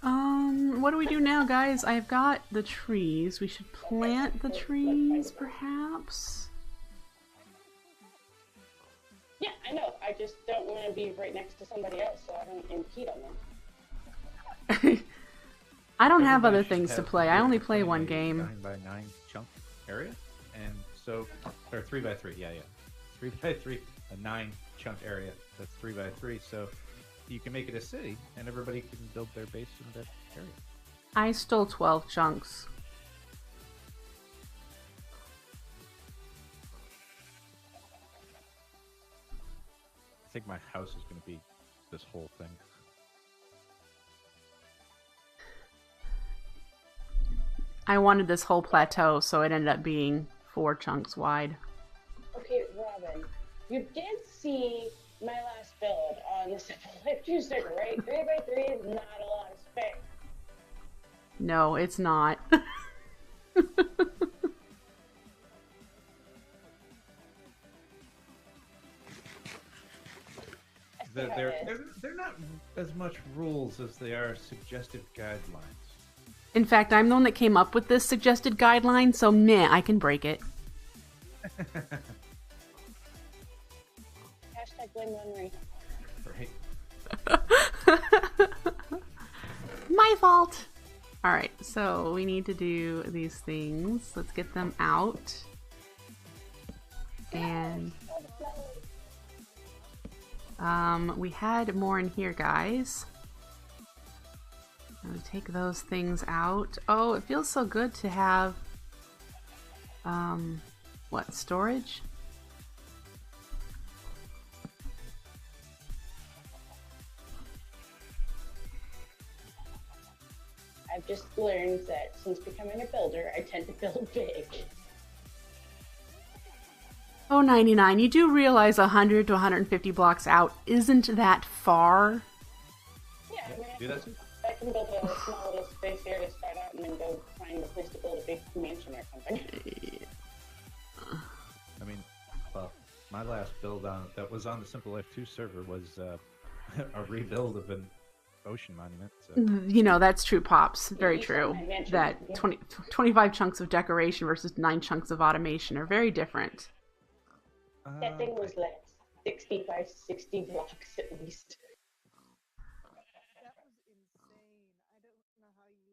What do we do now, guys? I've got the trees. We should plant the trees, perhaps? Yeah, I know. I just don't want to be right next to somebody else, so I don't impede on them. I don't have Everybody other should things to have play. I only play between one a game. 9x9 chunk area, and so, or 3x3, yeah. 3x3, a 9 chunk area. That's 3x3, so you can make it a city, and everybody can build their base in that area. I stole 12 chunks. I think my house is going to be this whole thing. I wanted this whole plateau, so it ended up being 4 chunks wide. Okay, Robin, you did see my last build on the Simpletons server, right? 3x3 is not a lot of space. No, it's not. They're not as much rules as they are suggested guidelines. In fact, I'm the one that came up with this suggested guideline, so meh, I can break it. Hashtag blame Henry. Right. My fault! Alright, so we need to do these things. Let's get them out. And we had more in here, guys. I'm gonna take those things out. Oh, it feels so good to have what, storage? I've just learned that since becoming a builder, I tend to build big. Oh, 99. You do realize 100 to 150 blocks out isn't that far? Yeah, I mean, Do that too? I can build a small little space here to start out and then go find a place to build a big mansion or something. I mean, well, my last build that was on the Simple Life 2 server was a rebuild of an ocean monument. So. You know, that's true, Pops. Very You saw true. my mansion. That 25 chunks of decoration versus 9 chunks of automation are very different. That thing was like 60 by 60 blocks at least. That was insane. I don't know how you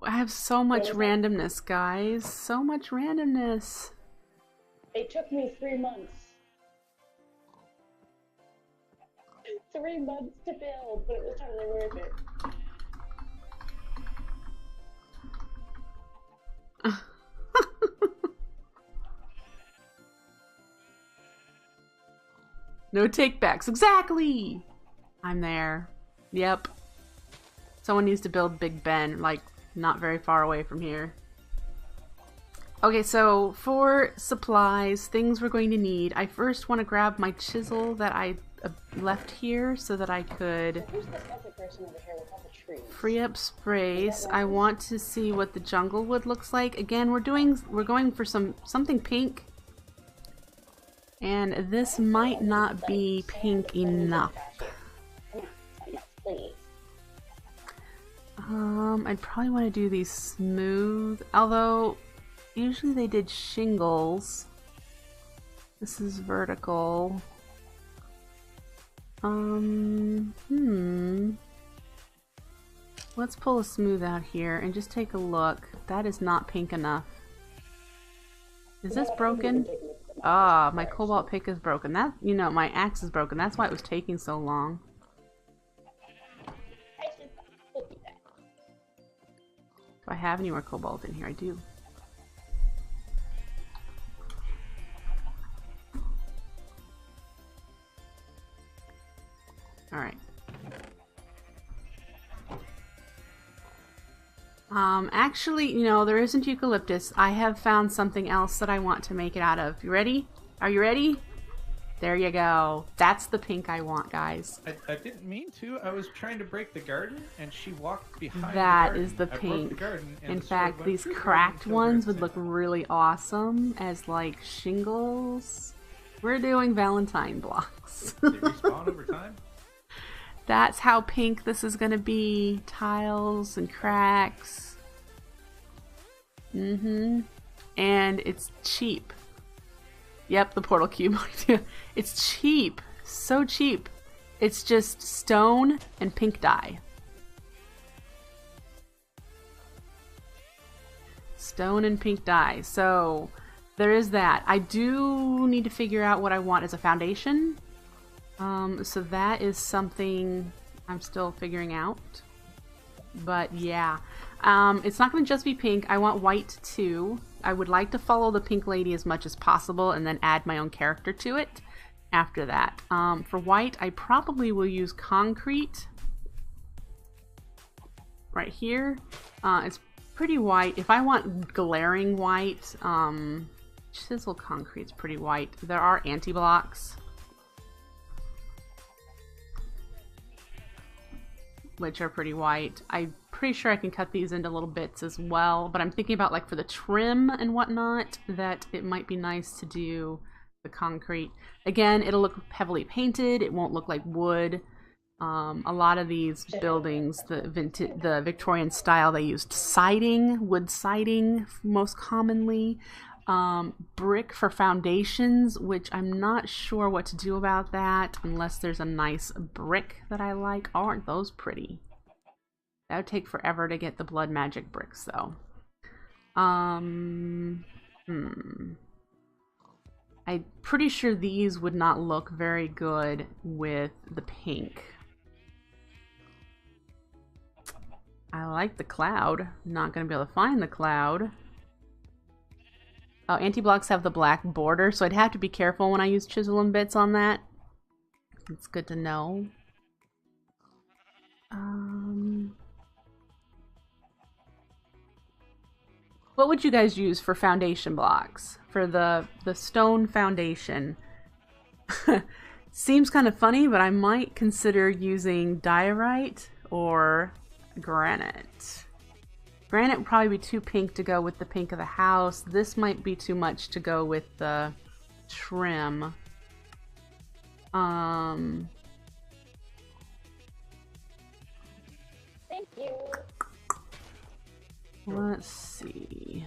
have I have so much randomness, guys. So much randomness. It took me 3 months. 3 months to build, but it was totally worth it. No takebacks. Exactly! I'm there. Yep. Someone needs to build Big Ben, like, not very far away from here. Okay, so for supplies, things we're going to need, I first want to grab my chisel that I left here so that I could Who's this other person over here with all the trees? free up space. I want to see what the jungle wood looks like. Again, we're going for something pink. And this might not be pink enough. I'd probably want to do these smooth, although usually they did shingles. This is vertical. Let's pull a smooth out here and just take a look. That is not pink enough. Is this broken? Ah, my cobalt pick is broken. That, you know, my axe is broken. That's why it was taking so long. Do I have any more cobalt in here? I do. Alright. Actually, you know, there isn't eucalyptus. I have found something else that I want to make it out of. You ready? Are you ready? There you go. That's the pink I want, guys. I didn't mean to. I was trying to break the garden, and she walked behind That the garden. is the I broke pink. the garden, and In the sword fact, went these through the cracked garden ones until would look it really awesome as, like, shingles. We're doing Valentine blocks. They respawn over time? That's how pink this is gonna be. Tiles and cracks. And it's cheap. Yep, the portal cube. It's cheap. So cheap. It's just stone and pink dye. Stone and pink dye. So there is that. I do need to figure out what I want as a foundation. So that is something I'm still figuring out. But yeah, it's not going to just be pink. I want white too. I would like to follow the pink lady as much as possible and then add my own character to it after that. For white, I probably will use concrete right here. It's pretty white. If I want glaring white, chisel concrete's pretty white. There are anti-blocks, which are pretty white. I'm pretty sure I can cut these into little bits as well, but I'm thinking about like for the trim and whatnot that it might be nice to do the concrete. Again, it'll look heavily painted. It won't look like wood. A lot of these buildings, the Victorian style, they used siding, wood siding most commonly. Brick for foundations, which I'm not sure what to do about that unless there's a nice brick that I like. Aren't those pretty? That would take forever to get the blood magic bricks though. I'm pretty sure these would not look very good with the pink. I like the cloud. Not gonna be able to find the cloud. Oh, anti-blocks have the black border, so I'd have to be careful when I use chisel and bits on that. It's good to know. What would you guys use for foundation blocks? For the stone foundation? Seems kind of funny, but I might consider using diorite or granite. Granite would probably be too pink to go with the pink of the house. This might be too much to go with the trim. Thank you. Let's see.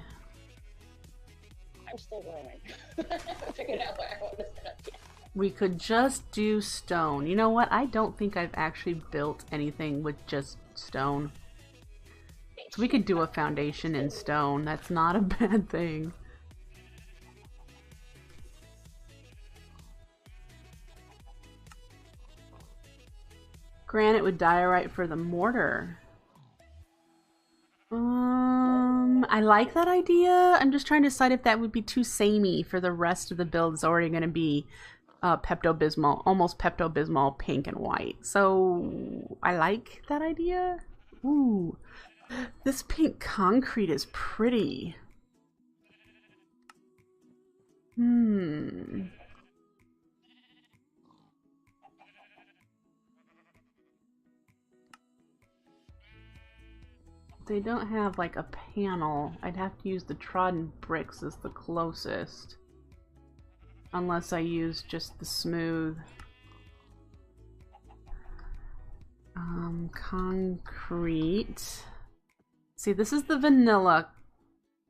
I'm still growing. I figured out where I want to set up yet. We could just do stone. You know what? I don't think I've actually built anything with just stone. So we could do a foundation in stone. That's not a bad thing. Granite with diorite for the mortar. I like that idea. I'm just trying to decide if that would be too samey for the rest of the build. It's already going to be Pepto-Bismol, almost Pepto-Bismol pink and white. So I like that idea. Ooh, this pink concrete is pretty. They don't have like a panel. I'd have to use the trodden bricks as the closest. Unless I use just the smooth. Concrete. See, this is the vanilla.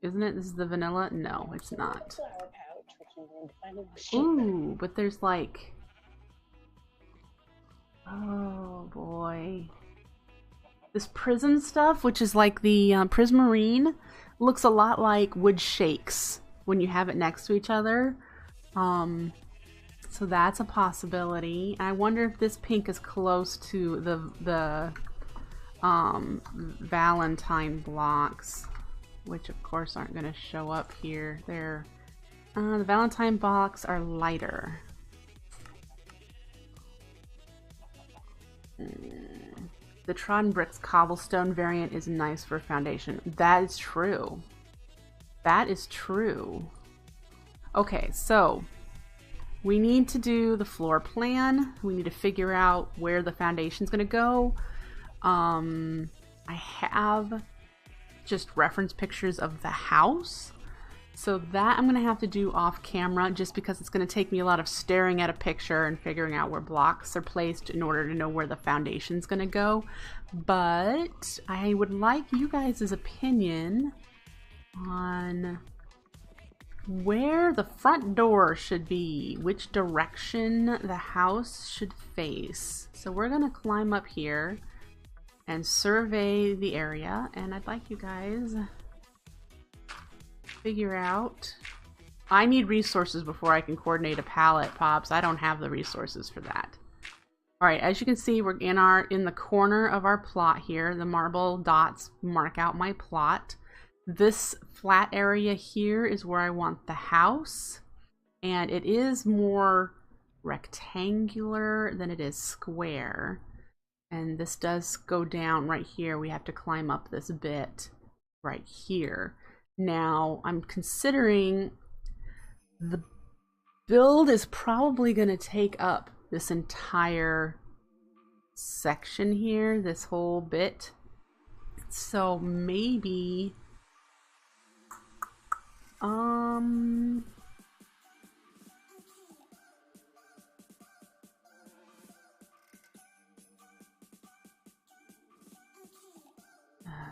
Isn't it? This is the vanilla? No, it's not. Flower pouch, which I'm going to find in the sheet. Ooh, but there's like... Oh boy. This prism stuff, which is like the prismarine, looks a lot like wood shakes when you have it next to each other. So that's a possibility. I wonder if this pink is close to the Valentine blocks, which of course aren't going to show up here. They're the Valentine blocks are lighter. The Trodden Bricks cobblestone variant is nice for foundation. That is true. That is true. Okay, so we need to do the floor plan. We need to figure out where the foundation is going to go. I have just reference pictures of the house. So that I'm gonna have to do off camera just because it's gonna take me a lot of staring at a picture and figuring out where blocks are placed in order to know where the foundation's gonna go. But I would like you guys' opinion on where the front door should be, which direction the house should face. So we're gonna climb up here and survey the area, and I'd like you guys figure out. I need resources before I can coordinate a pallet, Pops. I don't have the resources for that. All right, as you can see, we're in the corner of our plot here. The marble dots mark out my plot. This flat area here is where I want the house, and it is more rectangular than it is square. And this does go down right here. We have to climb up this bit right here. Now, I'm considering the build is probably going to take up this entire section here, this whole bit. So maybe,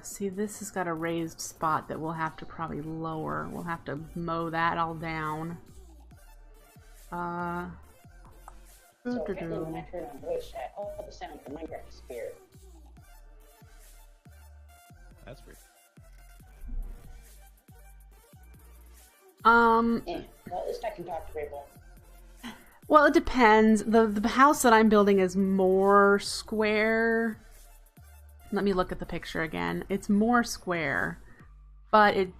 see, this has got a raised spot that we'll have to probably lower. We'll have to mow that all down. So apparently when I turn on voice chat, all the sound from Minecraft disappeared. That's weird. Well, at least I can talk to people. Well, it depends. The house that I'm building is more square. Let me look at the picture again. It's more square, but it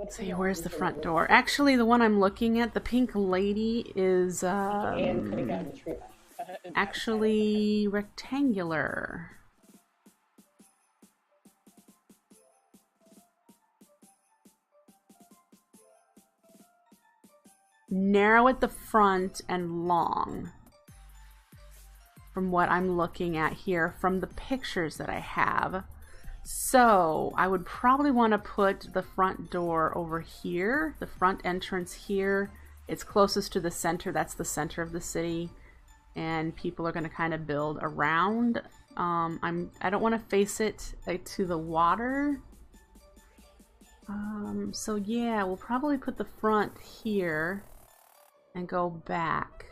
see, where's the front door? Actually, the one I'm looking at, the pink lady, is actually rectangular. Narrow at the front and long. From what I'm looking at here, from the pictures that I have. So I would probably want to put the front door over here, the front entrance here. It's closest to the center. That's the center of the city, and people are going to kind of build around. I don't want to face it to the water. So yeah, we'll probably put the front here and go back.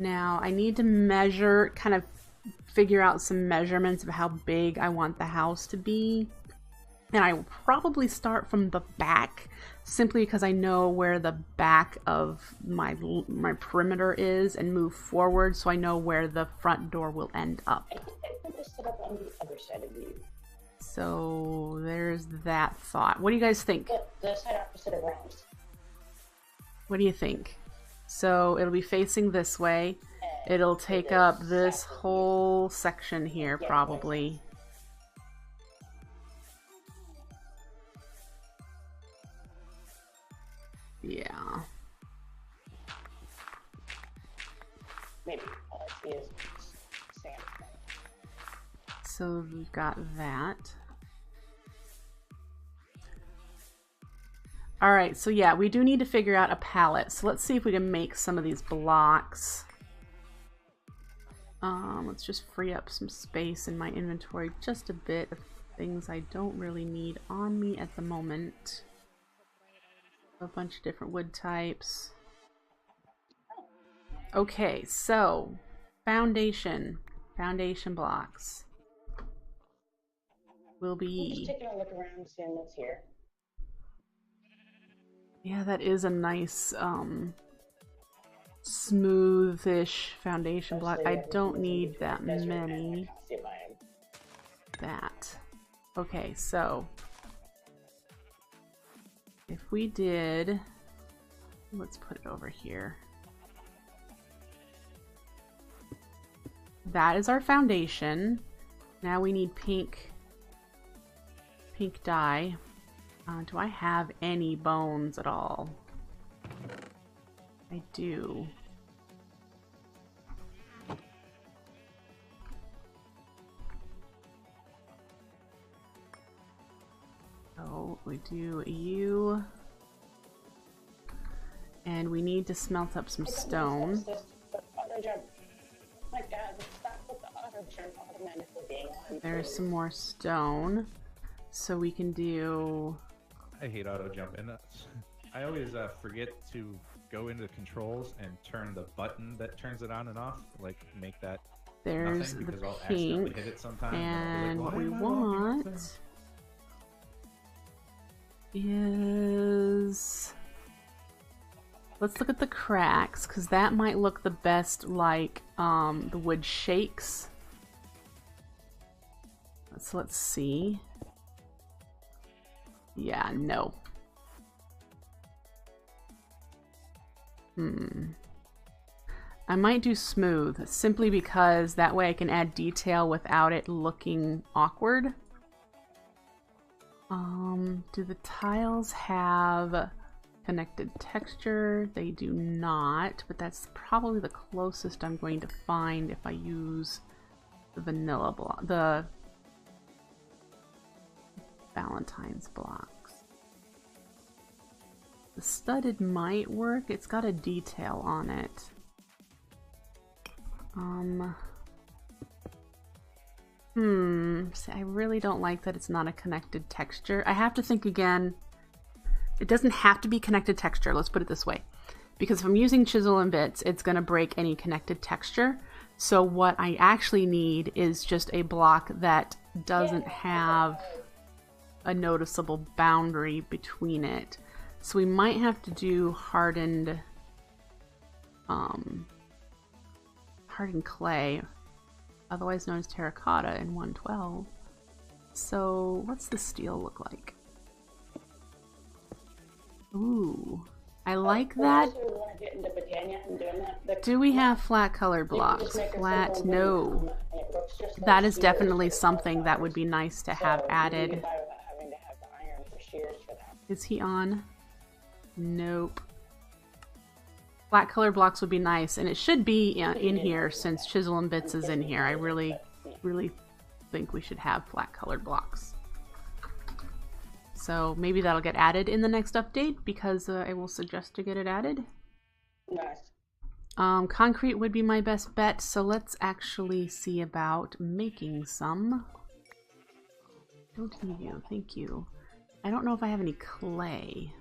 Now I need to measure, kind of figure out some measurements of how big I want the house to be. And I will probably start from the back, simply because I know where the back of my perimeter is, and move forward so I know where the front door will end up. I think I put this set up on the other side of you. So there's that thought. What do you guys think? The side opposite of rounds. What do you think? So it'll be facing this way. It'll take up this whole section here, probably. Yeah. Maybe. All I see is sand. So we've got that. All right, so yeah, we do need to figure out a palette. So let's see if we can make some of these blocks. Let's just free up some space in my inventory, just a bit of things I don't really need on me at the moment. A bunch of different wood types. Okay, so foundation blocks will be. Just taking a look around, seeing what's here. Yeah, that is a nice smoothish foundation block. I don't need that many. That. Okay, so if we did, let's put it over here. That is our foundation. Now we need pink dye. Do I have any bones at all? I do. do you. And we need to smelt up some stone. Auto jump. My God, stop with the auto jump automatically being on. There's some more stone. So we can do... I hate auto jump, and I always forget to go into the controls and turn the button that turns it on and off. Like, make that There's nothing, the because I'll accidentally pink. hit it sometimes. And I'll what be we like, why am I walking up want is... Let's look at the cracks, because that might look the best like the wood shakes. So let's see. Yeah, no. I might do smooth, simply because that way I can add detail without it looking awkward. Do the tiles have connected texture? They do not, but that's probably the closest I'm going to find if I use the vanilla block, the Valentine's blocks. The studded might work. It's got a detail on it. See, I really don't like that it's not a connected texture. I have to think again. It doesn't have to be connected texture, let's put it this way. Because if I'm using chisel and bits, it's going to break any connected texture. So what I actually need is just a block that doesn't have a noticeable boundary between it. So we might have to do hardened clay, otherwise known as terracotta in 112. So what's the steel look like? Ooh, I like that. Do we have flat colored blocks? Flat, no. That is definitely something that would be nice to have added. Is he on? Nope. Flat colored blocks would be nice, and it should be in here since Chisel and Bits is in here. I really think we should have flat colored blocks. So maybe that'll get added in the next update, because I will suggest to get it added. Nice. Concrete would be my best bet, so let's actually see about making some. Don't need you, thank you. I don't know if I have any clay.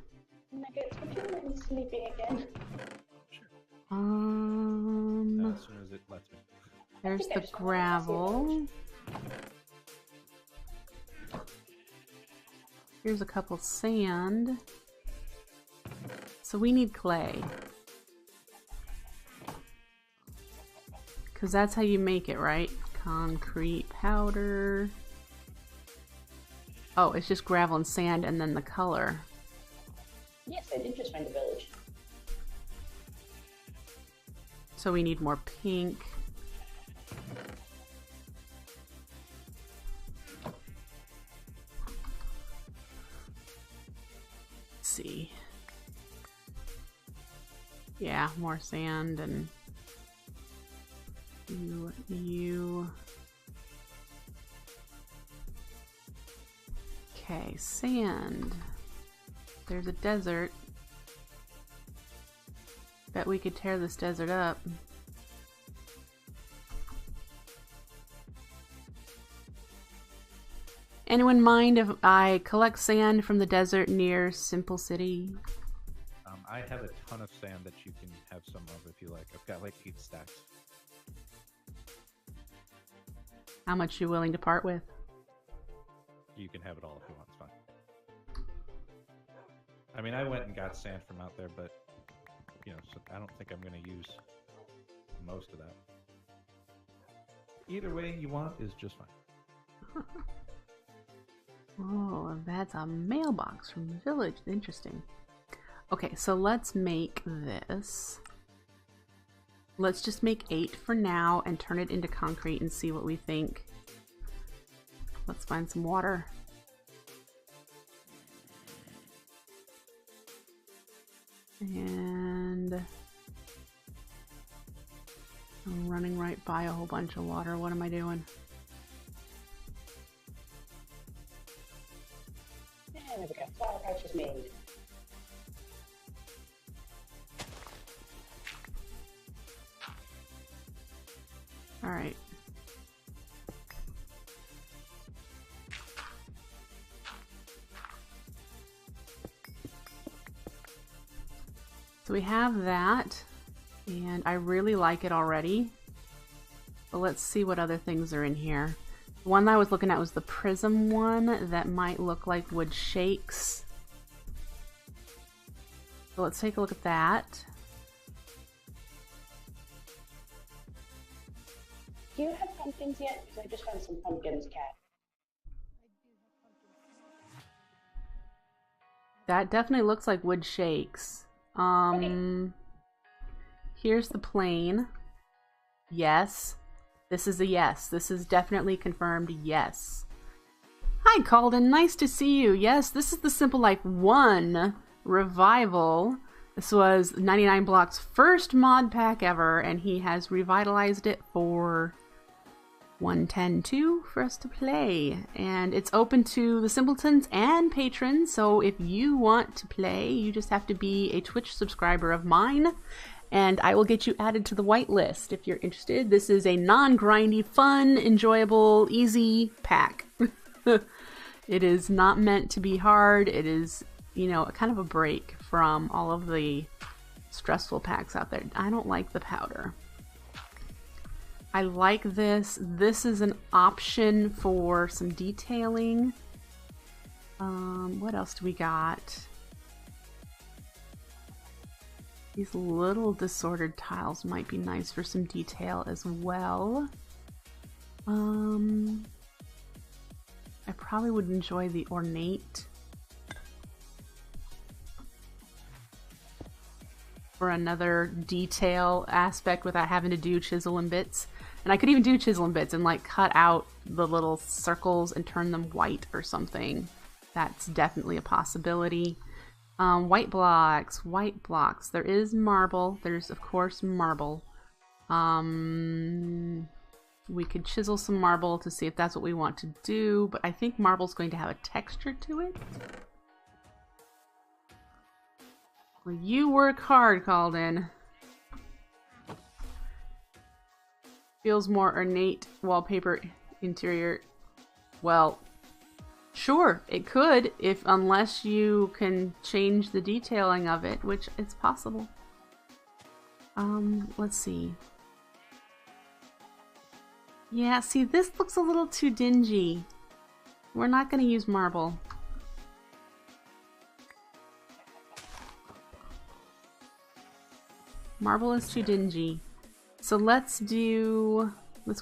Nuggets, would you let me sleeping again? As soon as it lets me. There's the gravel. Here's a couple sand. So we need clay. Because that's how you make it, right? Concrete powder. Oh, it's just gravel and sand and then the color. Yes, I did just find a village. So we need more pink. Let's see. Yeah, more sand and you. Okay, sand. There's a desert. Bet we could tear this desert up. Anyone mind if I collect sand from the desert near Simple City? I have a ton of sand that you can have some of if you like. I've got like 8 stacks. How much you willing to part with? You can have it all if you want, it's fine. I mean, I went and got sand from out there, but, you know, so I don't think I'm going to use most of that. Either way you want is just fine. Oh, that's a mailbox from the village. Interesting. Okay, so let's make this. Let's just make 8 for now and turn it into concrete and see what we think. Let's find some water. And I'm running right by a whole bunch of water. What am I doing? And we got flower All right. So we have that, and I really like it already. But let's see what other things are in here. The one that I was looking at was the prism one that might look like wood shakes. So let's take a look at that. Do you have pumpkins yet? Because I just found some pumpkins, Cat. That definitely looks like wood shakes. Here's the plane. Yes. This is a yes. This is definitely confirmed yes. Hi, Calden. Nice to see you. Yes, this is the Simple Life 1 revival. This was 99 Block's first mod pack ever, and he has revitalized it for 110.2 for us to play. And it's open to the Simpletons and patrons, so if you want to play, you just have to be a Twitch subscriber of mine, and I will get you added to the whitelist if you're interested. This is a non-grindy, fun, enjoyable, easy pack. It is not meant to be hard. It is, you know, kind of a break from all of the stressful packs out there. I don't like the powder. I like this. This is an option for some detailing. What else do we got? These little disordered tiles might be nice for some detail as well. I probably would enjoy the ornate for another detail aspect without having to do chisel and bits. And I could even do chisel and bits and like cut out the little circles and turn them white or something. That's definitely a possibility. White blocks, white blocks. There is marble. There's of course marble. We could chisel some marble to see if that's what we want to do, but I think marble's going to have a texture to it. Well, you work hard, Calden. Feels more ornate wallpaper interior. Well, sure, it could, if unless you can change the detailing of it, which is possible. Let's see. Yeah, see, this looks a little too dingy. We're not going to use marble. Marble is too dingy. So let's go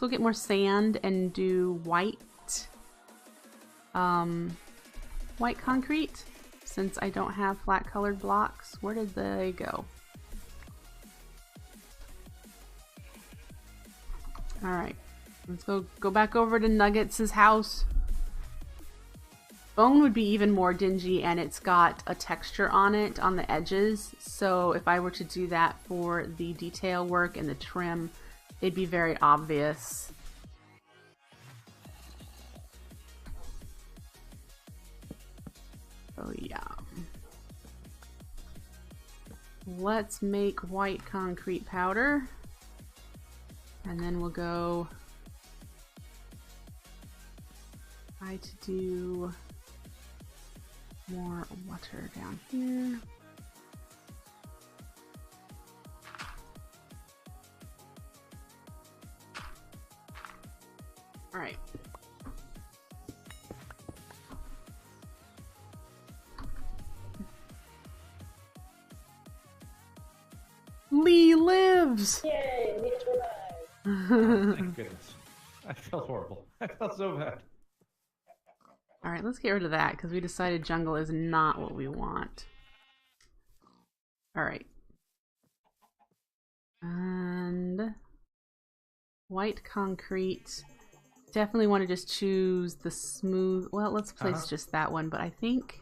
get more sand and do white. White concrete, since I don't have flat colored blocks. Where did they go? Alright, let's go back over to Nuggets' house. Bone would be even more dingy, and it's got a texture on it on the edges, so if I were to do that for the detail work and the trim, it'd be very obvious. Oh yeah. Let's make white concrete powder, and then we'll go try to do more water down here. All right. Lee lives! Yay, Leah's revived. Thank goodness. I felt horrible. I felt so bad. Alright, let's get rid of that because we decided jungle is not what we want. Alright. And white concrete. Definitely want to just choose the smooth. Well, let's place just that one, but I think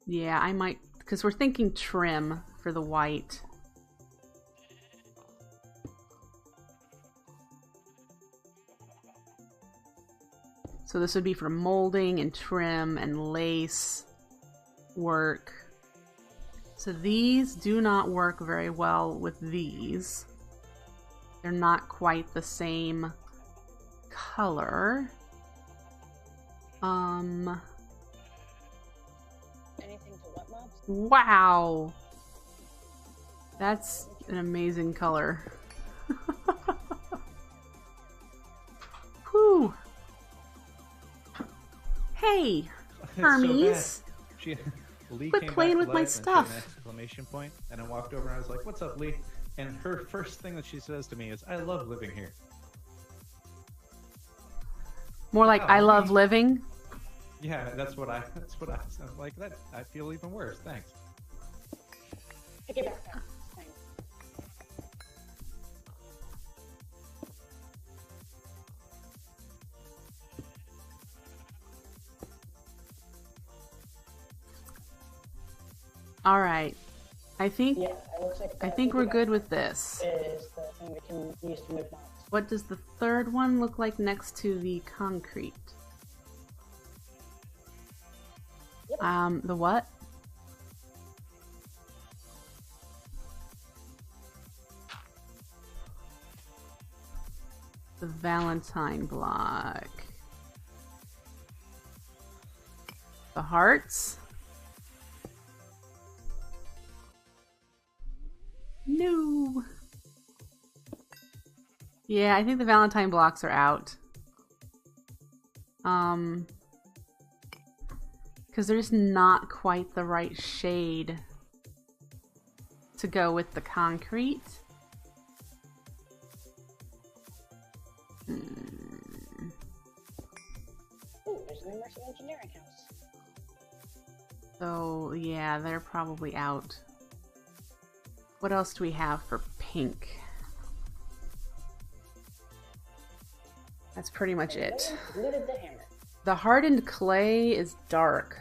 yeah, I might, because we're thinking trim for the white. So this would be for molding and trim and lace work. So these do not work very well with these. They're not quite the same color. Anything to what mobs? Wow. That's an amazing color. Whew. Hey, Hermes. Lee Quit came playing back with to my life and she had stuff. an exclamation point, and I walked over and I was like, "What's up, Lee?" And her first thing that she says to me is, "I love living here." More like Oh, I love Lee. living. Yeah, that's what I sound like. That I feel even worse. Thanks. Pick it back up. Thanks. All right. I think Yeah, it looks like I think we're good with this. is the thing we can use to move mobs. What does the third one look like next to the concrete? Yep. The what? The Valentine block. The hearts? No. Yeah, I think the Valentine blocks are out. Because there's not quite the right shade to go with the concrete. Ooh, there's an immersive engineering house. So, yeah, they're probably out. What else do we have for pink? That's pretty much it. Looted the hammer. The hardened clay is dark.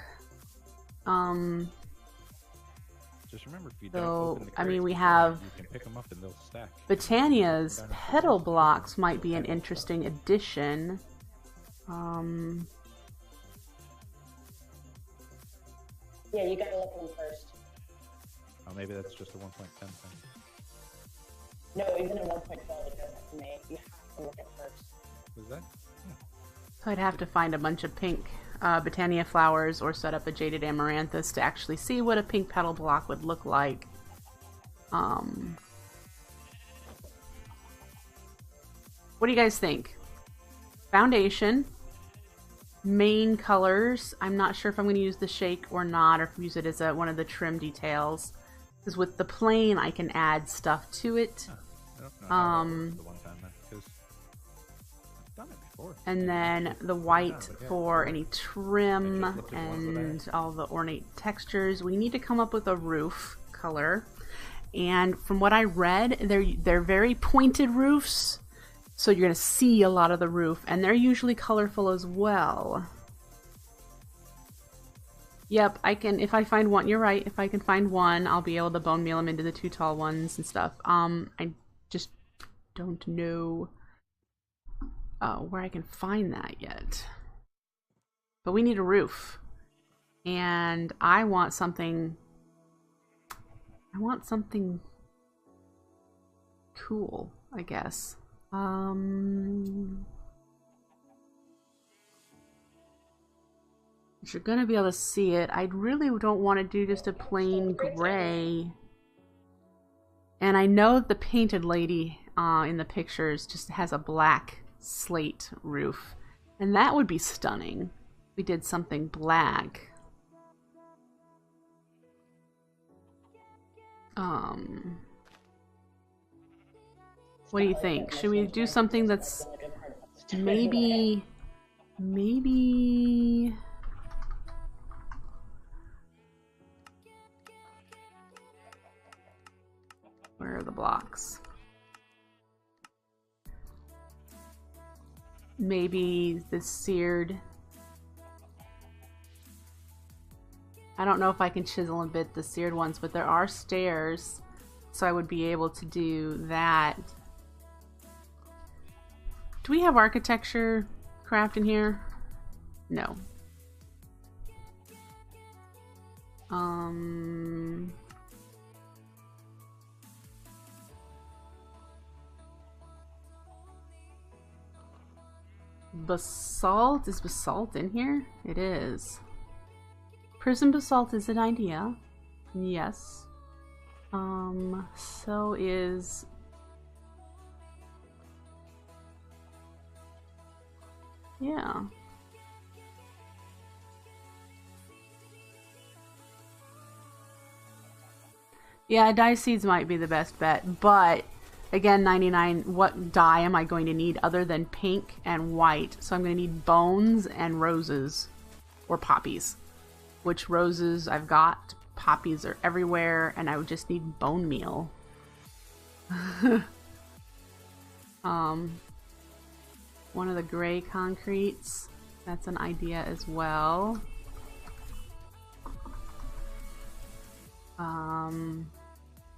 Just remember, if you So, don't open the I mean, crates we beforehand, have you can pick them up and they'll stack. Britannia's Down in petal the blocks might be an interesting addition. Yeah, you gotta look at them first. Oh, maybe that's just a 1.10 thing. No, even in 1.12 it doesn't make. You have to look at first. Was that? So I'd have to find a bunch of pink Britannia flowers or set up a jaded amaranthus to actually see what a pink petal block would look like. What do you guys think? Foundation. Main colors. I'm not sure if I'm going to use the shake or not, or if use it as one of the trim details. Because with the plain, I can add stuff to it. Huh. I don't know how that works the one time then, 'cause I've done it before. And then the white for any trim I just looked at the ones that I had. and all the ornate textures. We need to come up with a roof color. And from what I read, they're very pointed roofs. So you're going to see a lot of the roof. And they're usually colorful as well. Yep, I can, if I find one, you're right. If I can find one, I'll be able to bone meal them into the two tall ones and stuff. I just don't know where I can find that yet. But we need a roof. And I want something cool, I guess. If you're gonna be able to see it, I really don't want to do just a plain gray. And I know the painted lady in the pictures just has a black slate roof. And that would be stunning. We did something black. What do you think? Should we do something that's maybe where are the blocks? Maybe the seared. I don't know if I can chisel and bit the seared ones, but there are stairs, so I would be able to do that. Do we have architecture craft in here? No. basalt. Is basalt in here? It is. Prism basalt is an idea. Yes. So is... yeah. Yeah, dye seeds might be the best bet, but again, 99, what dye am I going to need other than pink and white? So I'm going to need bones and roses, or poppies. Which roses I've got, poppies are everywhere, and I would just need bone meal. One of the gray concretes, that's an idea as well.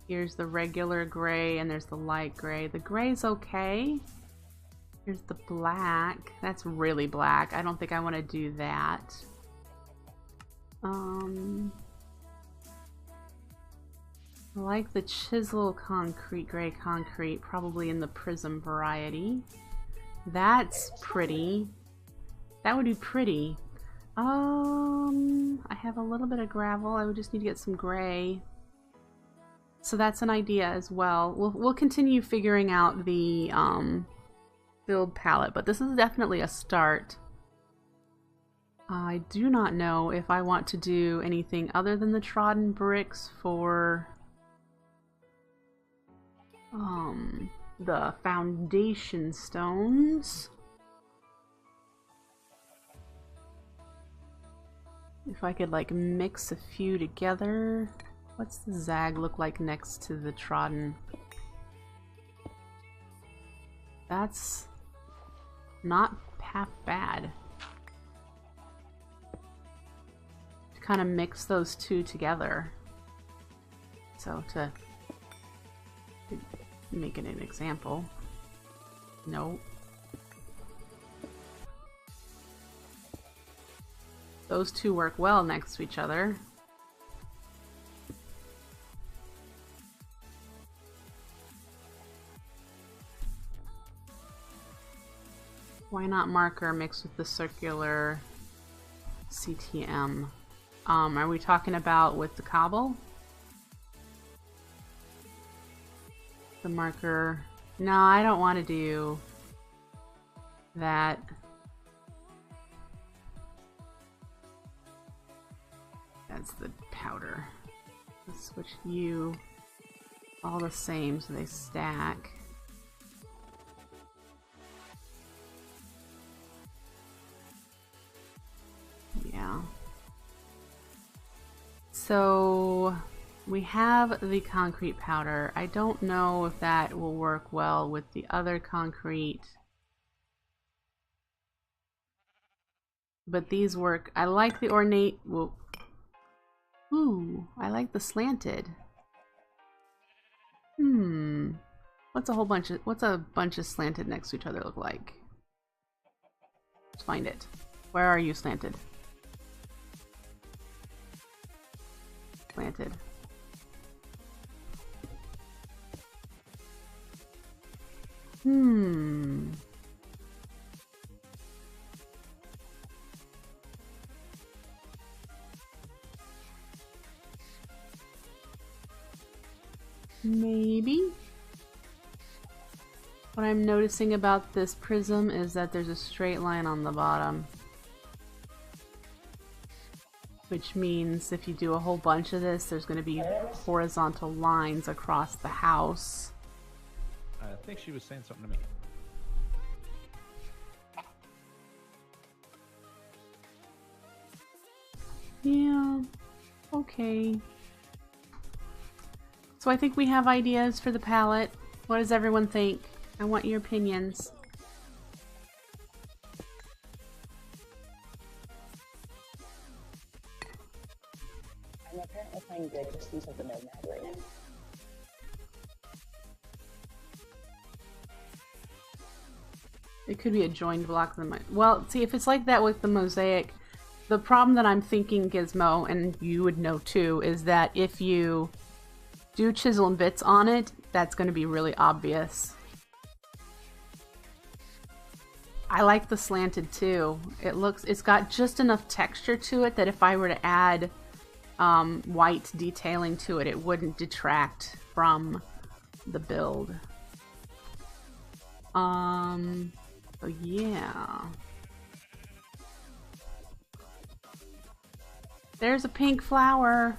Here's the regular gray and there's the light gray. The gray's okay. Here's the black. That's really black. I don't think I want to do that. I like the chisel concrete, gray concrete, probably in the prism variety. That's pretty. That would be pretty. I have a little bit of gravel. I would just need to get some gray. So that's an idea as well. We'll continue figuring out the build palette, but this is definitely a start. I do not know if I want to do anything other than the trodden bricks for the foundation stones. If I could like mix a few together. What's the zag look like next to the trodden? That's not half bad. To kind of mix those two together. So to make it an example. No. Those two work well next to each other. Why not marker mixed with the circular CTM? Are we talking about with the cobble? The marker... No, I don't want to do that. That's the powder. Let's switch you all the same so they stack. Yeah. So we have the concrete powder. I don't know if that will work well with the other concrete. But these work. I like the ornate. Well, ooh, I like the slanted. What's a bunch of slanted next to each other look like? Let's find it. Where are you slanted? Slanted. Maybe. What I'm noticing about this prism is that there's a straight line on the bottom. Which means if you do a whole bunch of this, there's going to be horizontal lines across the house. I think she was saying something to me. Yeah, okay. So I think we have ideas for the palette. What does everyone think? I want your opinions. I'm apparently playing good distance of the nomad right now. It could be a joined block. Well, see, if it's like that with the mosaic, the problem that I'm thinking, Gizmo, and you would know too, is that if you do chisel and bits on it, that's going to be really obvious. I like the slanted too. It's got just enough texture to it that if I were to add white detailing to it, it wouldn't detract from the build. So yeah. There's a pink flower.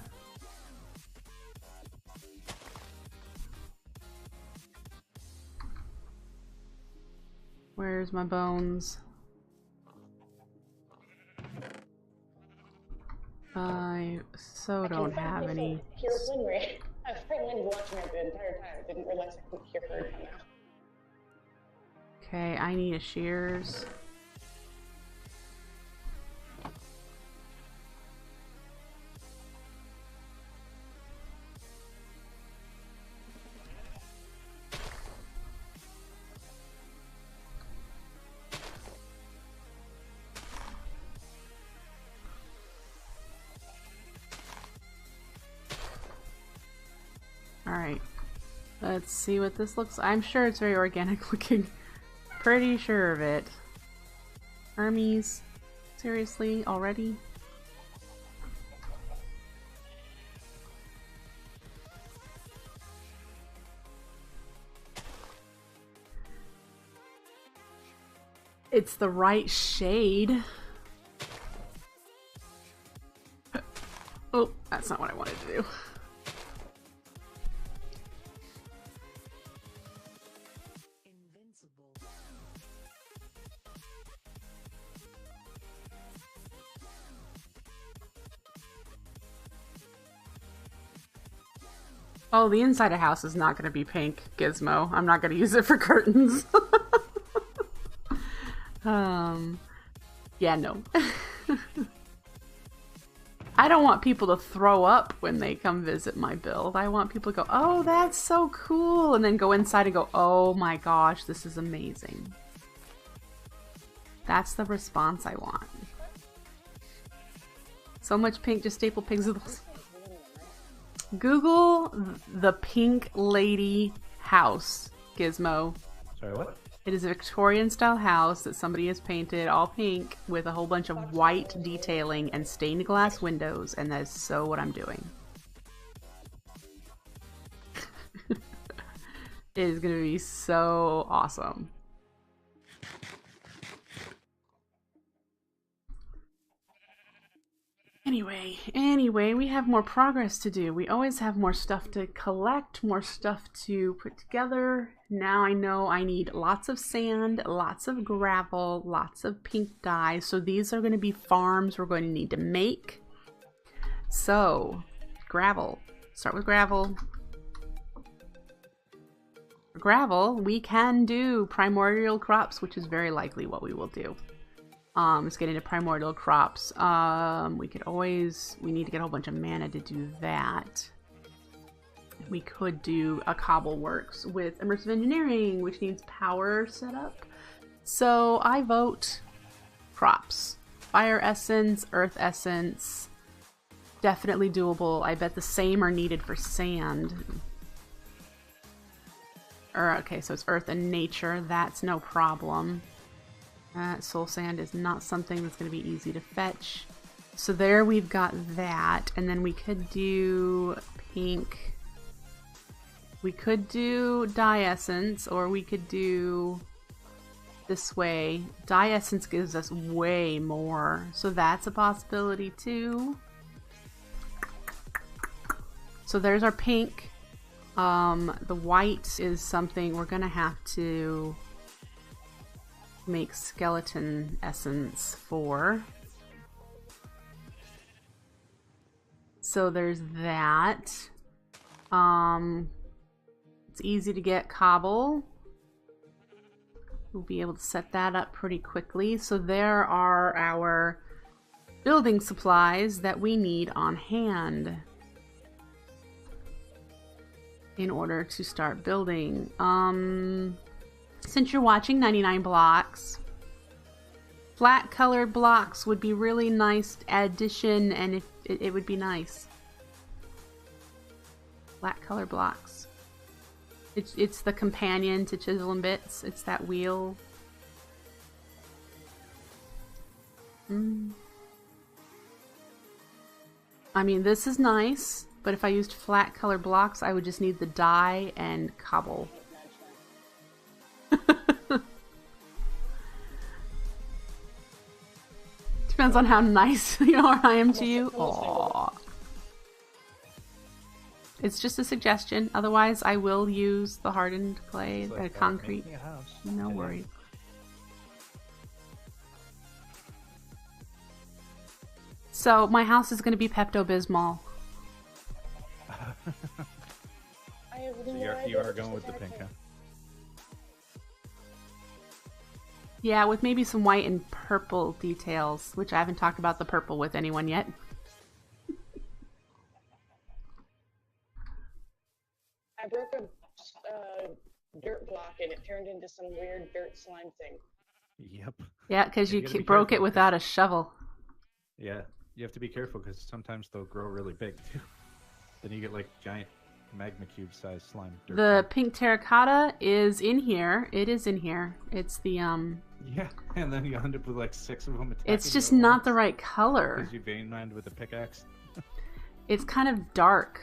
Where's my bones? I don't have any. Hear Winry. I've been watching it the entire time. Didn't realize I could hear her come out. Okay, I need a shears. Alright, let's see what this looks like. I'm sure it's very organic looking. Pretty sure of it. Hermes? Seriously? Already? It's the right shade. Oh, that's not what I wanted to do. Oh, the inside of house is not going to be pink, Gizmo. I'm not going to use it for curtains. Yeah, no. I don't want people to throw up when they come visit my build. I want people to go, oh, that's so cool, and then go inside and go, oh my gosh, this is amazing. That's the response I want. So much pink, just staple pigs. Google the Pink Lady house, Gizmo. Sorry, what? It is a Victorian style house that somebody has painted all pink with a whole bunch of white detailing and stained glass windows, and that is so what I'm doing. It is gonna be so awesome. Anyway, we have more progress to do. We always have more stuff to collect, more stuff to put together. Now I know I need lots of sand, lots of gravel, lots of pink dye. So these are going to be farms we're going to need to make. So, gravel. Start with gravel. For gravel, we can do primordial crops, which is very likely what we will do. Let's get into primordial crops. We need to get a whole bunch of mana to do that. We could do a cobble works with immersive engineering, which needs power setup. So I vote crops. Fire essence, earth essence, definitely doable. I bet the same are needed for sand. Okay, so it's earth and nature. That's no problem. Soul sand is not something that's going to be easy to fetch. So there we've got that. And then we could do pink. We could do dye essence, or we could do this way. Dye essence gives us way more. So that's a possibility too. So there's our pink. The white is something we're going to have to make skeleton essence for. So there's that. It's easy to get cobble. We'll be able to set that up pretty quickly. So there are our building supplies that we need on hand in order to start building. Since you're watching 99 blocks, flat colored blocks would be really nice addition, and it would be nice. Flat color blocks. It's the companion to Chisel and Bits. It's that wheel. I mean, this is nice, but if I used flat color blocks, I would just need the dye and cobble. Depends on how nice I am to you. Aww. It's just a suggestion. Otherwise, I will use the hardened clay, Like, concrete. make me a house No today. worries. So my house is going to be Pepto-Bismol. I have So no you idea are what going just with the pink, huh? happened. Yeah, with maybe some white and purple details, which I haven't talked about the purple with anyone yet. I broke a dirt block and it turned into some weird dirt slime thing. Yep. Yeah, because And you you gotta be broke it careful, 'cause- without a shovel. Yeah, you have to be careful because sometimes they'll grow really big too. Then you get like giant magma cube sized slime. Dirt The slime. pink terracotta is in here. It is in here. It's the Yeah, and then you end up with like 6 of them. It's just not the right color. Because you vein mined with a pickaxe. It's kind of dark.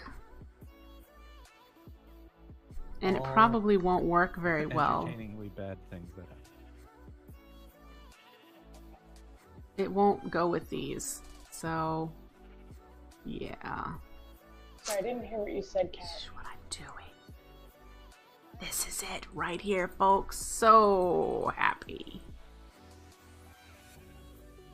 And it All probably won't work very well. Entertainingly bad things that happen. It won't go with these. So, yeah. Sorry, I didn't hear what you said, Kat. This is what I'm doing. This is it right here, folks. So happy.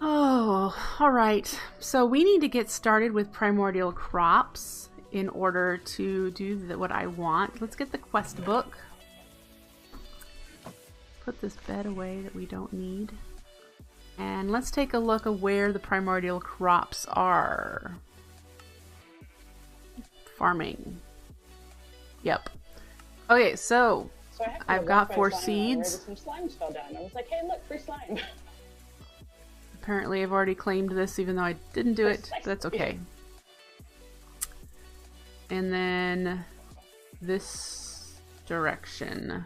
Oh, alright. So we need to get started with primordial crops in order to do what I want. Let's get the quest book. Put this bed away that we don't need. And let's take a look at where the primordial crops are. Farming. Yep. Okay, so So I happened to I've walk got by 4 slime where seeds. some slimes fell down. I was like, hey, look, free slime. Apparently I've already claimed this even though I didn't do it, but that's okay. And then this direction.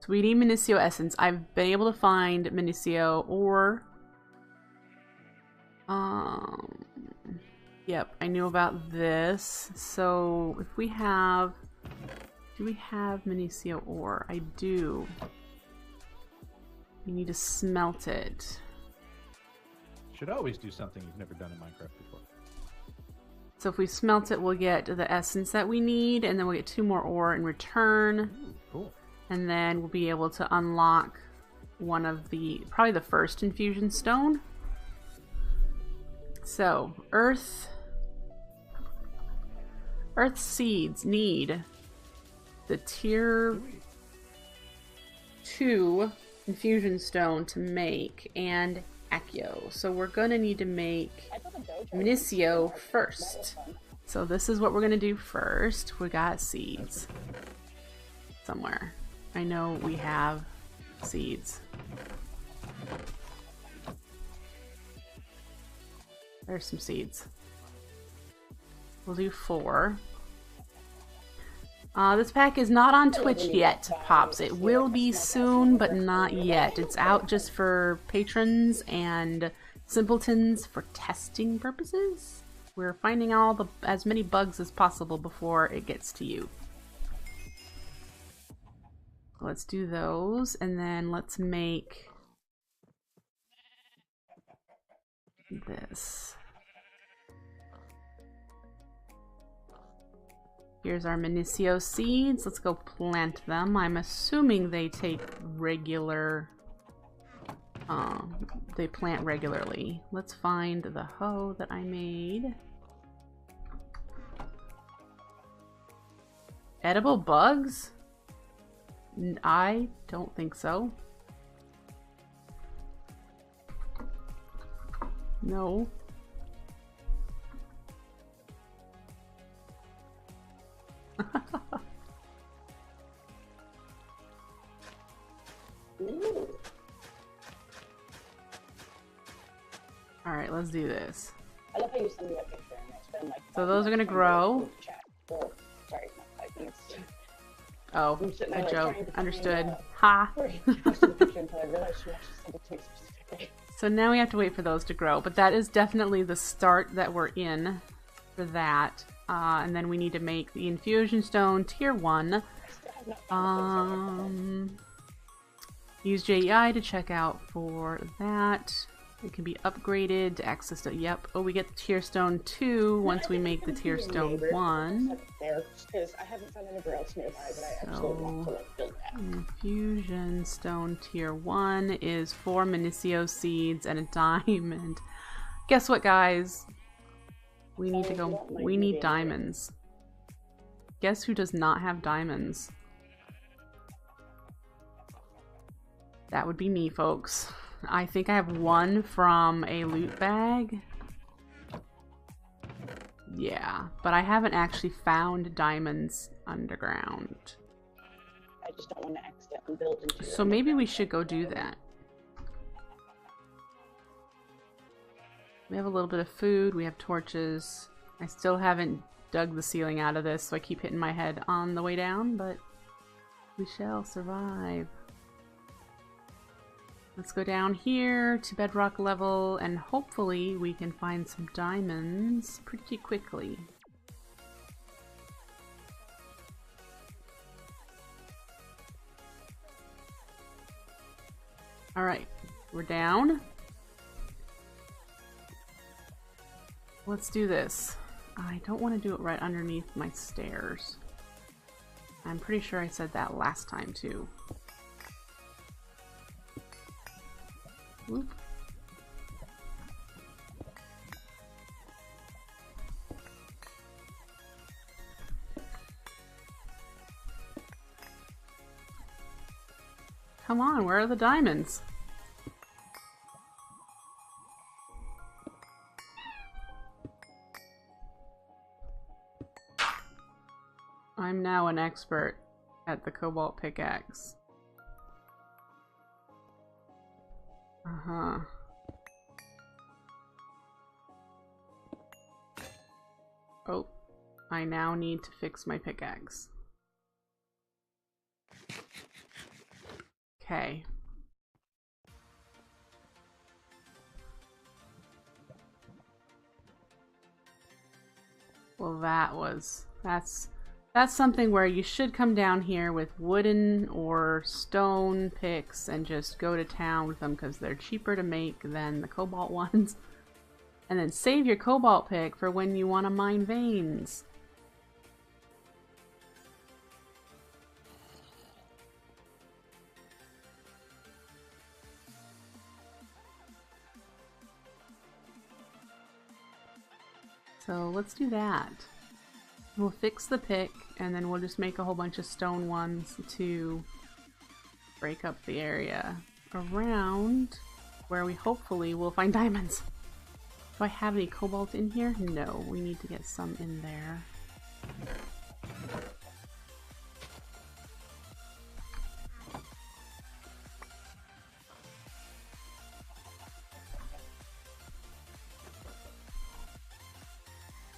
So we need Minicio Essence. I've been able to find Minicio ore. Yep, I knew about this. So if we have... Do we have Minicio ore? I do. We need to smelt it. Should always do something you've never done in Minecraft before. So if we smelt it, we'll get the essence that we need, and then we'll get 2 more ore in return. Cool. And then we'll be able to unlock one of the, probably the first infusion stone. So, earth seeds need the tier 2 infusion stone to make, and Accio. So we're gonna need to make I thought the dojo Minicio was first. fun. So this is what we're gonna do first. We got seeds somewhere. I know we have seeds. There's some seeds. We'll do 4. This pack is not on Twitch yet, Pops. It will be soon, but not yet. It's out just for patrons and simpletons for testing purposes. We're finding as many bugs as possible before it gets to you. Let's do those, and then let's make this. Here's our Minicio seeds. Let's go plant them. I'm assuming they take regular... they plant regularly. Let's find the hoe that I made. Edible bugs? I don't think so. No. Alright, let's do this. I love how you send me that picture and it's been like... So those are gonna grow. Chat. Oh, sorry, not 5 minutes. Oh, I'm sitting a there, like, joke. trying to Understood. find, Ha! where he posted the picture until I realized she watched Simpletons specifically. So now we have to wait for those to grow, but that is definitely the start that we're in for that. And then we need to make the infusion stone tier 1. I still have not found Use JEI to check out for that. It can be upgraded to access to, yep. Oh, we get tier stone 2 once we make the tier stone 1. There, because I haven't found anywhere else nearby, but I absolutely want to like build that. Infusion stone tier 1 is 4 Minicio seeds and a diamond. Guess what, guys? We need to go. We need diamonds. Guess who does not have diamonds? That would be me, folks. I think I have 1 from a loot bag. Yeah, but I haven't actually found diamonds underground. I just don't want to accidentally build into it. So maybe we should go do that. We have a little bit of food, we have torches. I still haven't dug the ceiling out of this, so I keep hitting my head on the way down, but we shall survive. Let's go down here to bedrock level, and hopefully we can find some diamonds pretty quickly. Alright, we're down. Let's do this. I don't want to do it right underneath my stairs. I'm pretty sure I said that last time too. Whoop. Come on, where are the diamonds? I'm now an expert at the cobalt pickaxe. Uh-huh. Oh, I now need to fix my pickaxe. Okay. Well, that's something where you should come down here with wooden or stone picks and just go to town with them because they're cheaper to make than the cobalt ones. And then save your cobalt pick for when you want to mine veins. So let's do that. We'll fix the pick, and then we'll just make a whole bunch of stone ones to break up the area around where we hopefully will find diamonds. Do I have any cobalt in here? No, we need to get some in there.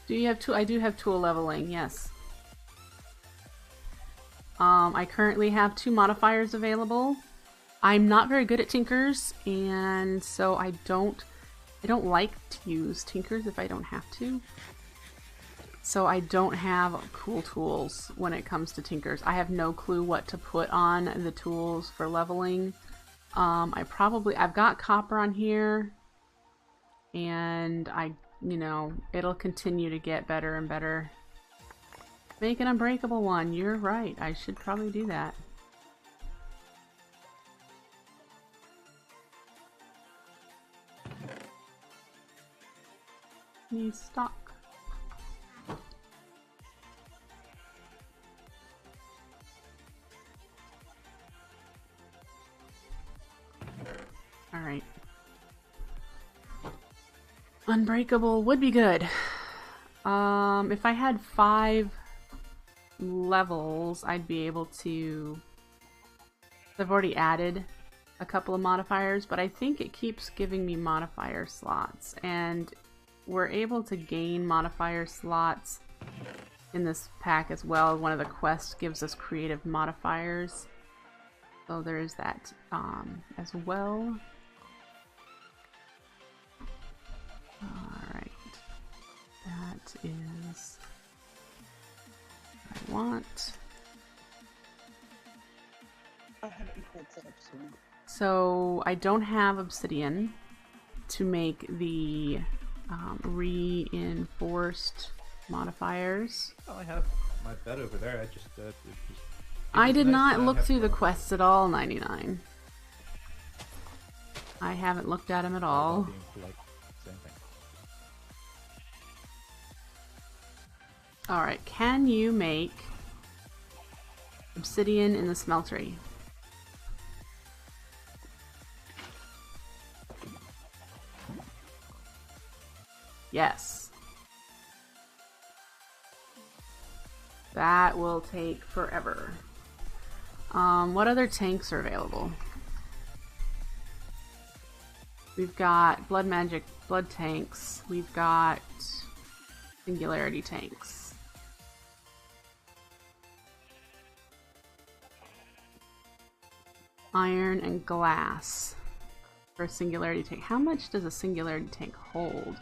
Do you have I do have tool leveling, yes. I currently have 2 modifiers available. I'm not very good at tinkers, and so I don't like to use tinkers if I don't have to. So I don't have cool tools when it comes to tinkers. I have no clue what to put on the tools for leveling. I've got copper on here, and you know, it'll continue to get better and better. Make an unbreakable one. You're right. I should probably do that. Need stock. All right. Unbreakable would be good. If I had 5 levels, I'd be able to... I've already added a couple of modifiers, but I think it keeps giving me modifier slots, and we're able to gain modifier slots in this pack as well. One of the quests gives us creative modifiers. So there's that as well. Alright. That is what I want. I'll have it set up soon. So I don't have obsidian to make the reinforced modifiers. Oh, I have my bed over there. I just I did nice not to look have through the one. quests at all, 99. I haven't looked at them at all. Being polite. Same thing. Alright, can you make obsidian in the smeltery? Yes. That will take forever. What other tanks are available? We've got blood magic, blood tanks. We've got singularity tanks. Iron and glass for a singularity tank. How much does a singularity tank hold?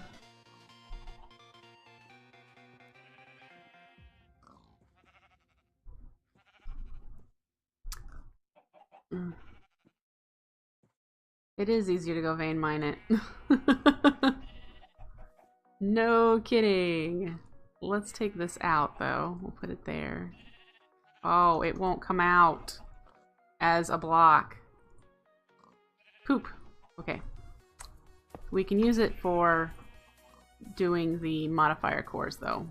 It is easier to go vein mine it. No kidding. Let's take this out though. We'll put it there. Oh, it won't come out as a block. Poop. Okay. We can use it for doing the modifier cores though.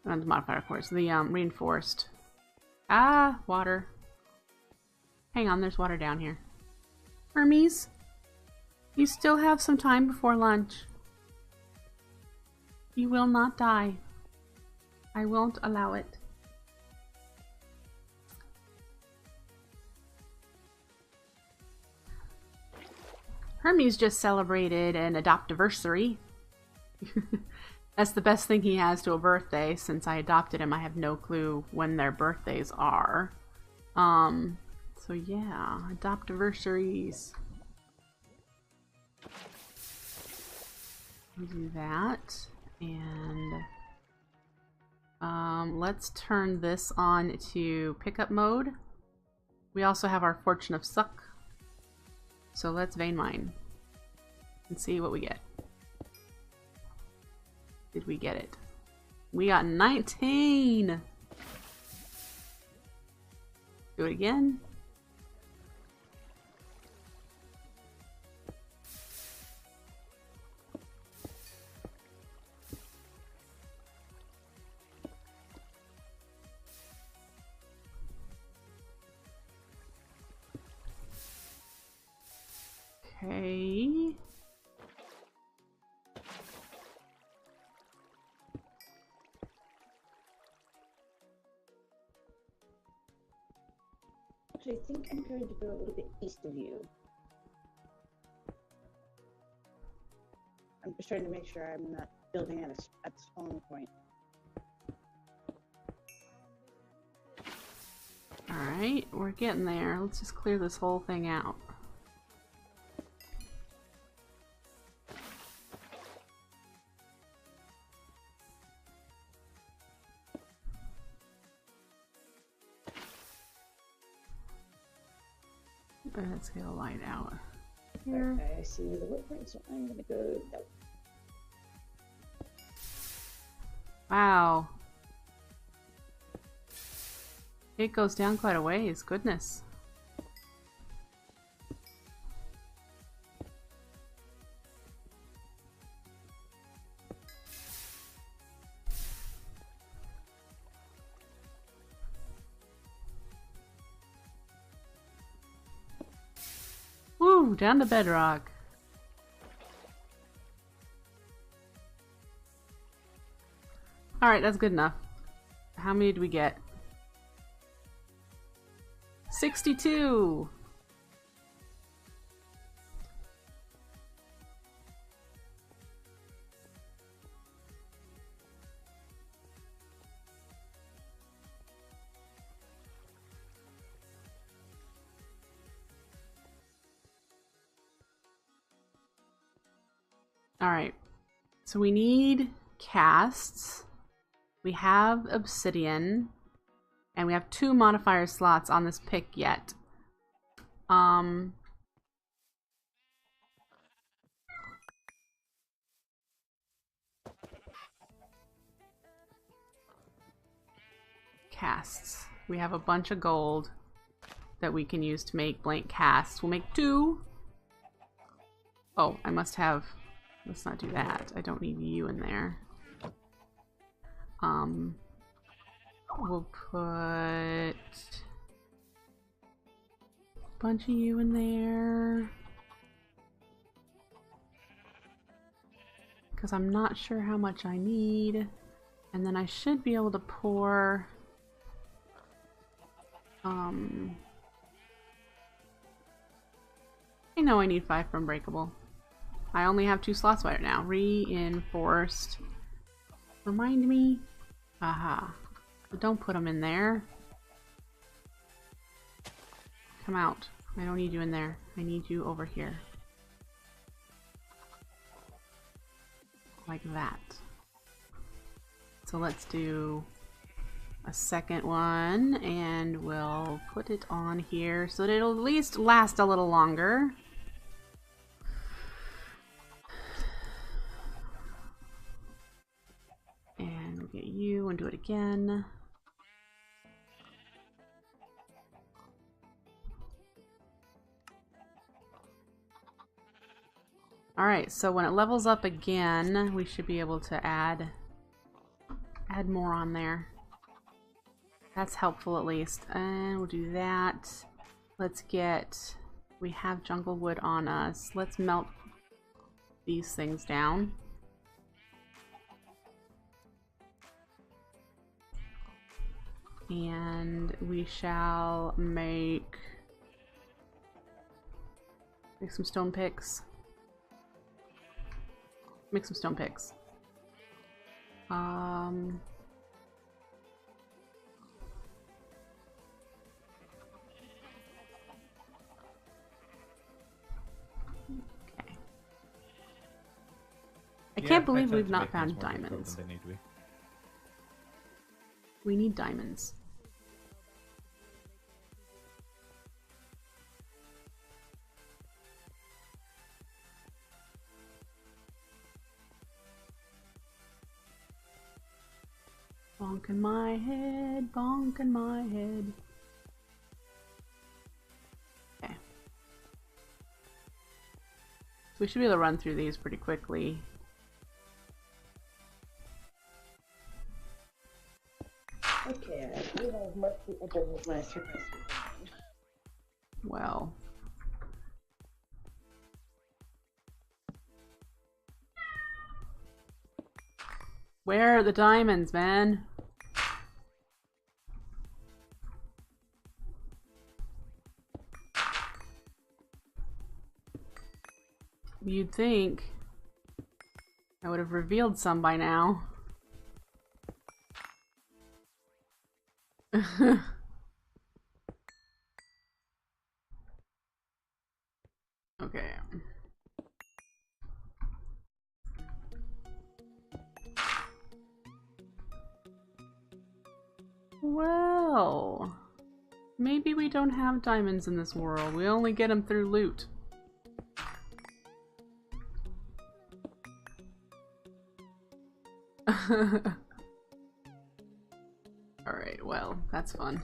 Not the modifier cores, the reinforced. Ah, water. Hang on, there's water down here. Hermes, you still have some time before lunch. You will not die. I won't allow it. Hermes just celebrated an adoptiversary. That's the best thing he has to a birthday. Since I adopted him, I have no clue when their birthdays are. So yeah, adoptiversaries. We'll do that. And let's turn this on to pickup mode. We also have our Fortune of Suck. So let's vein mine and see what we get. Did we get it? We got 19! Do it again. Okay. Actually, I think I'm going to go a little bit east of you. I'm just trying to make sure I'm not building at the spawn point. Alright, we're getting there. Let's just clear this whole thing out. Let's get a light out here. Okay, I see the wood point, so I'm gonna go. No. Wow. It goes down quite a ways, goodness. Woo, down to bedrock. Alright, that's good enough. How many did we get? 62! Alright. So we need casts. We have obsidian. And we have 2 modifier slots on this pick yet. Casts. We have a bunch of gold that we can use to make blank casts. We'll make 2. Oh, I must have... Let's not do that. I don't need you in there. We'll put a bunch of you in there. Because I'm not sure how much I need. And then I should be able to pour... I know I need 5 for Unbreakable. I only have 2 slots right now. Reinforced. Remind me. Aha. But don't put them in there. Come out. I don't need you in there. I need you over here. Like that. So let's do a second one, and we'll put it on here so that it'll at least last a little longer. And we'll get you and do it again. Alright, so when it levels up again, we should be able to add more on there. That's helpful at least. And we'll do that. Let's get... We have jungle wood on us. Let's melt these things down. And we shall make some stone picks. Make some stone picks. I can't believe we've not found diamonds. We need diamonds. Bonk in my head, bonk in my head. Okay. So we should be able to run through these pretty quickly. Okay, I do have much to open with my surprise. Well. Where are the diamonds, man? You'd think I would have revealed some by now. Okay. Well, maybe we don't have diamonds in this world. We only get them through loot. Alright, well, that's fun.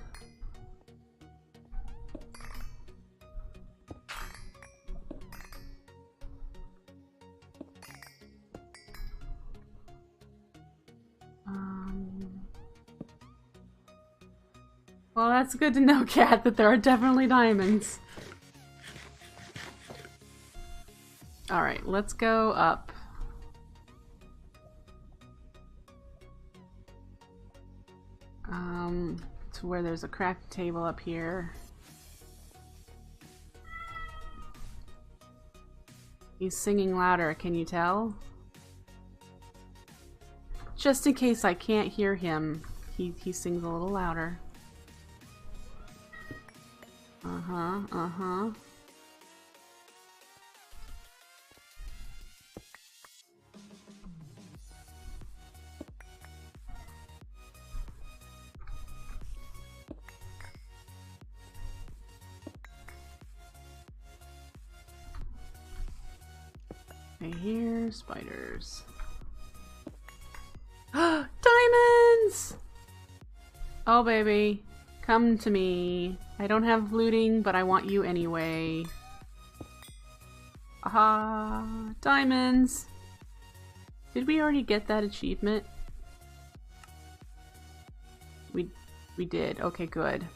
Well, that's good to know, Cat, that there are definitely diamonds. Alright, let's go up. To where there's a craft table up here. He's singing louder, can you tell? Just in case I can't hear him, he sings a little louder. Okay, here, spiders. Diamonds! Oh, baby. Come to me. I don't have looting, but I want you anyway. Aha! Diamonds! Did we already get that achievement? We did. Okay, good.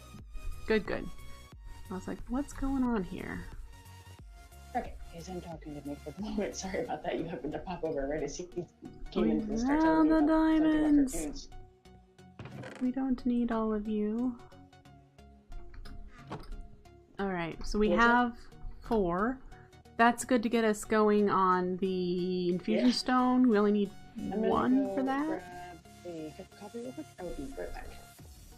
Good, good. I was like, what's going on here? Okay, guys, I'm talking to me for the moment. Sorry about that. You happened to pop over right as you came into the start telling me the about something about diamonds. cartoons. We don't need all of you. Alright, so we have 4. That's good to get us going on the infusion stone. We only need I'm 1 go for that. Grab the cup of coffee real quick. I will be right back.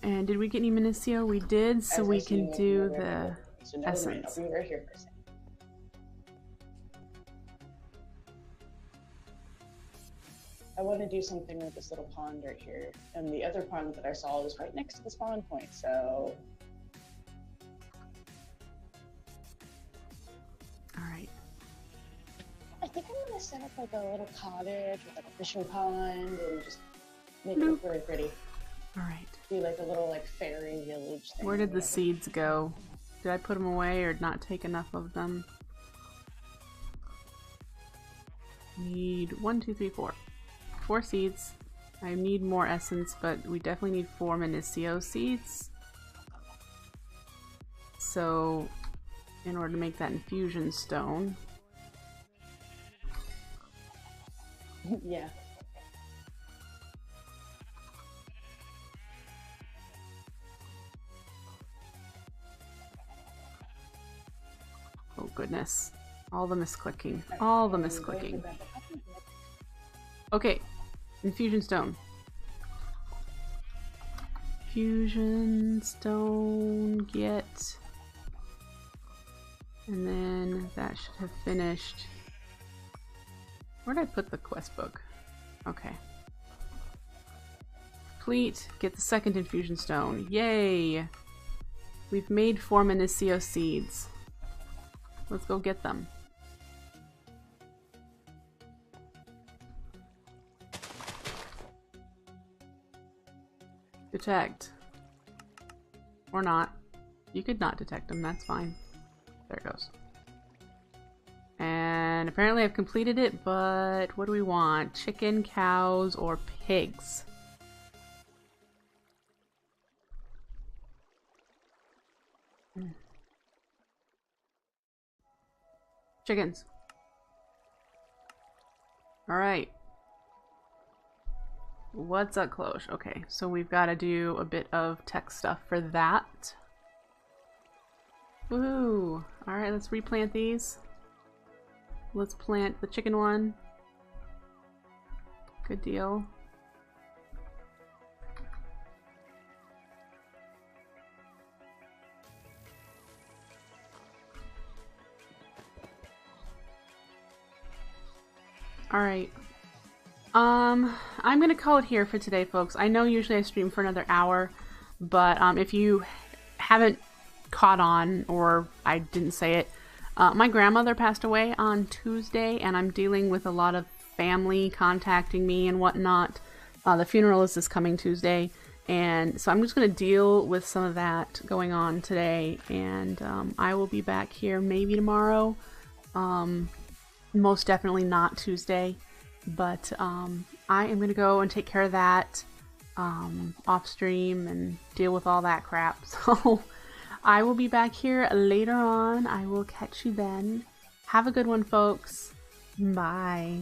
And did we get any Minicio? We did, so As we I see can you, do you're the right. So never mind. essence. I'll be right here for a second. I want to do something with this little pond right here, and the other pond that I saw was right next to the spawn point, so... Alright. I think I'm going to set up like a little cottage with like a fishing pond and just make it look very pretty. Alright. Do like a little like fairy village thing. Where did the whatever. seeds go? Did I put them away or not take enough of them? Need 1, 2, 3, 4. 4 seeds. I need more essence, but we definitely need 4 Minicio seeds. So, in order to make that infusion stone. Yeah. Oh goodness. All the misclicking. All the misclicking. Okay. Infusion stone. Fusion stone get. And then that should have finished. Where did I put the quest book? Okay. Complete. Get the second infusion stone. Yay! We've made 4 Minicio seeds. Let's go get them. Detect. Or not. You could not detect them, that's fine. There it goes. And apparently I've completed it, but what do we want? Chicken, cows, or pigs? Chickens. Alright. What's up, Cloche? Okay, so we've got to do a bit of tech stuff for that. Woohoo! Alright, let's replant these. Let's plant the chicken one. Good deal. Alright. I'm gonna call it here for today, folks. I know usually I stream for another hour, but if you haven't caught on, or I didn't say it, my grandmother passed away on Tuesday, and I'm dealing with a lot of family contacting me and whatnot. The funeral is this coming Tuesday, and so I'm just gonna deal with some of that going on today, and I will be back here maybe tomorrow. Most definitely not Tuesday, but I am gonna go and take care of that off stream and deal with all that crap. So I will be back here later on. I will catch you then. Have a good one, folks. Bye.